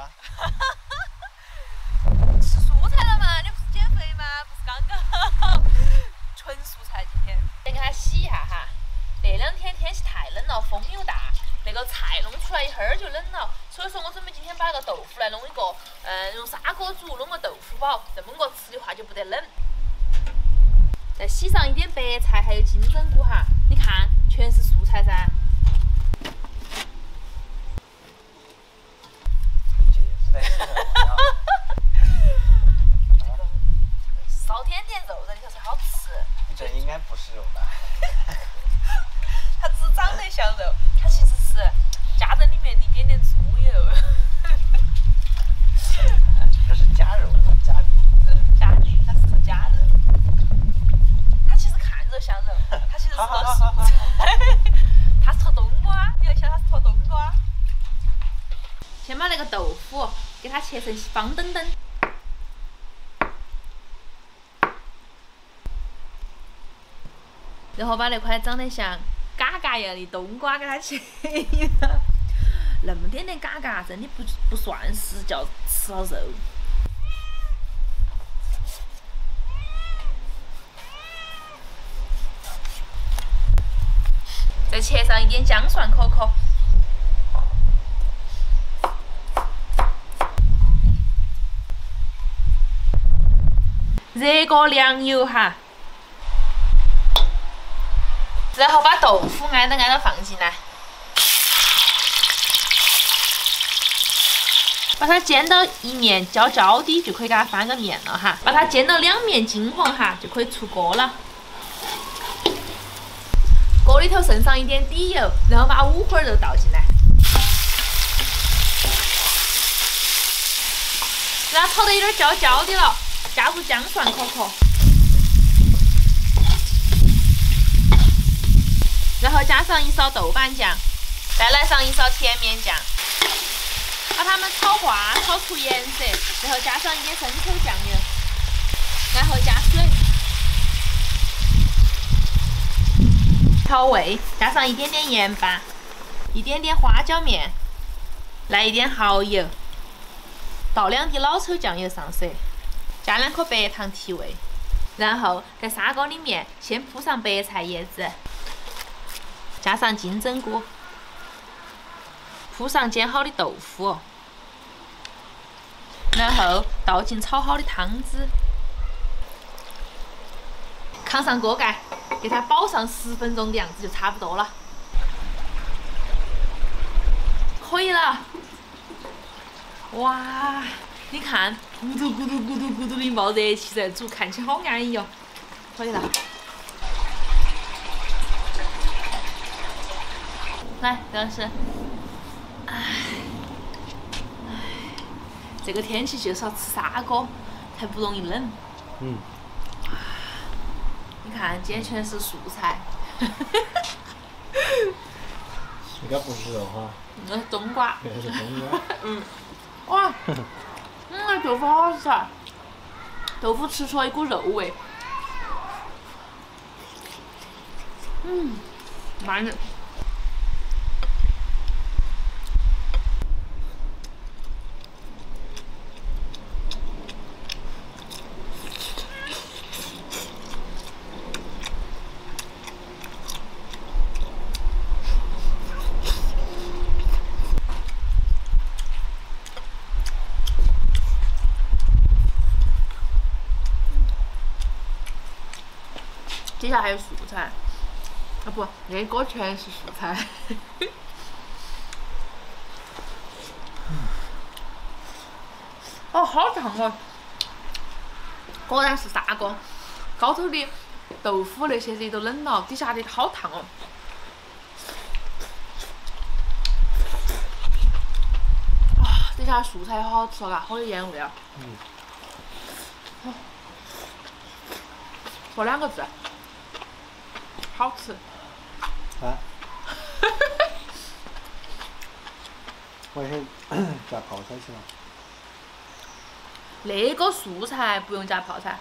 啊？吃蔬菜了嘛？你不是减肥吗？不是刚刚纯蔬菜今天。先给它洗一下哈。那2天天气太冷了，风又大，那个菜弄出来一会儿就冷了，所以说我准备今天把那个豆腐来弄一个，用砂锅煮，弄个豆腐煲，这么个吃的话就不得冷。再洗上一点白菜，还有金针菇哈，你看全是素菜噻。这也是在洗肉啊。烧点点肉在里头才好吃。这应该不是肉吧？它只长得像肉，它其实是加在里面一点点猪油。这是假肉，假肉。假肉，它是假肉。它其实看着像肉，它其实是个素菜。它是坨冬瓜，你要想它是坨冬瓜。先把那个豆腐给它切成方墩墩。然后把那块长得像嘎嘎一样的冬瓜给它切了，那么点点嘎嘎，真的不算是叫吃了肉。再切上一点姜蒜颗颗，热个凉油哈。然后把豆腐挨着放进来，把它煎到一面焦焦的，就可以给它翻个面了哈。把它煎到2面金黄哈，就可以出锅了。锅里头剩上一点底油，然后把5花肉倒进来，让它炒得有点焦焦的了，加入姜蒜颗颗。然后加上1勺豆瓣酱，再来上1勺甜面酱，把它们炒化，炒出颜色，然后加上一点生抽酱油，然后加水，调味，加上一点点盐巴，一点点花椒面，来一点蚝油，倒2滴老抽酱油上色，加2颗白糖提味，然后在砂锅里面先铺上白菜叶子。加上金针菇，铺上煎好的豆腐，然后倒进炒好的汤汁，扛上锅盖，给它煲上10分钟的样子就差不多了。可以了，哇，你看，咕嘟咕嘟咕嘟咕嘟的冒热气在煮，看起来好安逸哦。可以了。来，刘老师，这个天气就是要吃砂锅，才不容易冷。嗯。你看，今天全是素菜。应该不是肉哈。那是冬瓜。对，是冬瓜。哇，豆腐好好吃啊！豆腐吃出了一股肉味。慢点。底下还有素菜，啊不，那锅全是素菜。哦，好烫哦！果然是砂锅，高头的豆腐那些热都冷了，底下的好烫哦。啊，底下素菜好好吃啊，好有盐味啊。说2个字。好吃。啊。我先加泡菜去了。那个素菜不用加泡菜。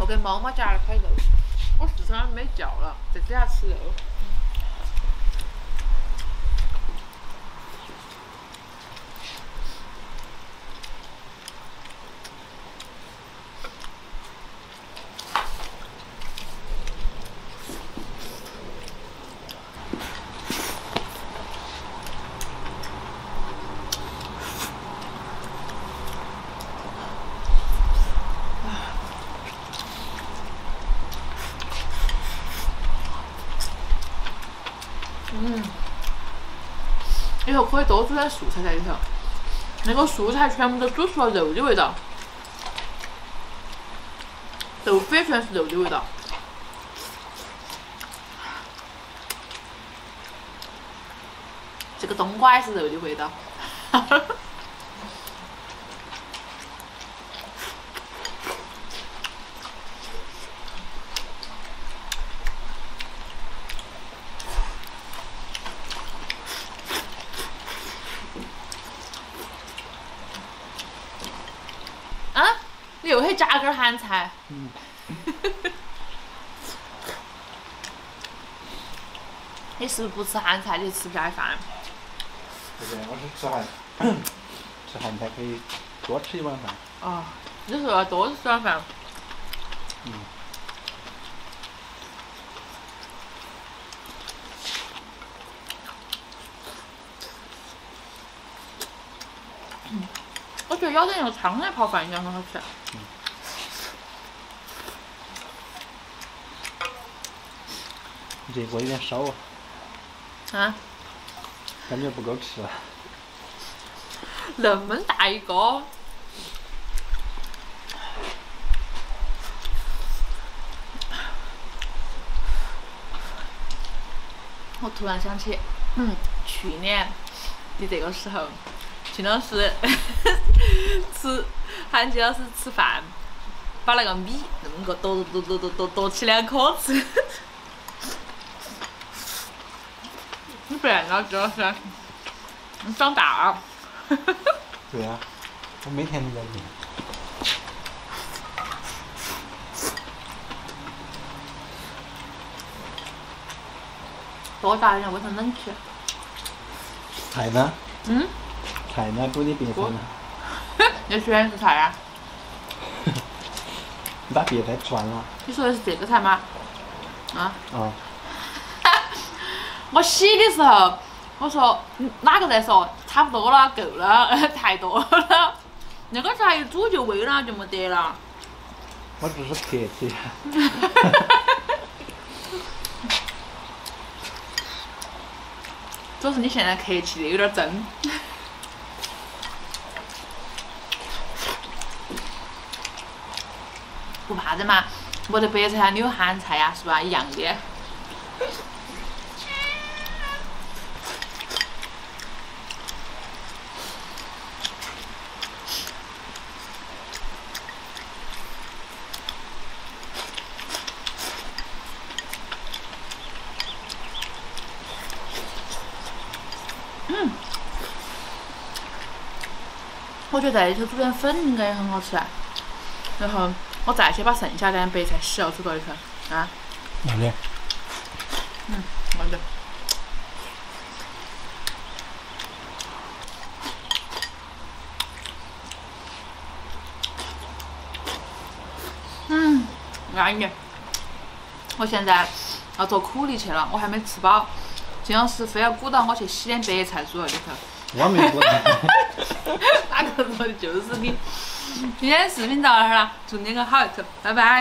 给猫猫夹了块肉，我四川没叫了，在底下吃肉。以后可以多煮点素菜在里头，那个素菜全部都煮出了肉的味道，豆腐也全是肉的味道。这个冬瓜也是肉的味道。你又去加根咸菜。你是不是不吃咸菜，你吃不下饭？不对，我是吃吃咸菜可以多吃一碗饭。哦，你说要多吃碗饭。我觉得舀点那个汤来泡饭应该很好吃。这锅有点烧啊。啊？感觉不够吃了。那么大一个。我突然想起，去年的这个时候，秦老师喊秦老师吃饭，把那个米那么个剁起2颗吃。你变了，秦老师，你长大了。对呀，我每天都在练。多大点卫生冷气？菜呢？菜呢？煮的别菜呢？那全是菜啊！你把别菜吃完了？你说的是这个菜吗？啊？啊。我洗的时候，我说哪个在说差不多了，够了，太多了。那个菜一煮就喂了，就没得了。我只是客气。主要是你现在客气的有点真。不怕的嘛，没得白菜，你有咸菜呀，是吧？一样的。我觉得在里头煮点粉应该也很好吃啊。然后我再去把剩下的白菜洗了煮到里头啊。好的。好的。安逸。我现在要做苦力去了，我还没吃饱。金老师非要鼓捣我去洗点白菜煮到里头。我没鼓捣。哪个说的就是你。今天视频到这儿了，祝你个好日子，拜拜。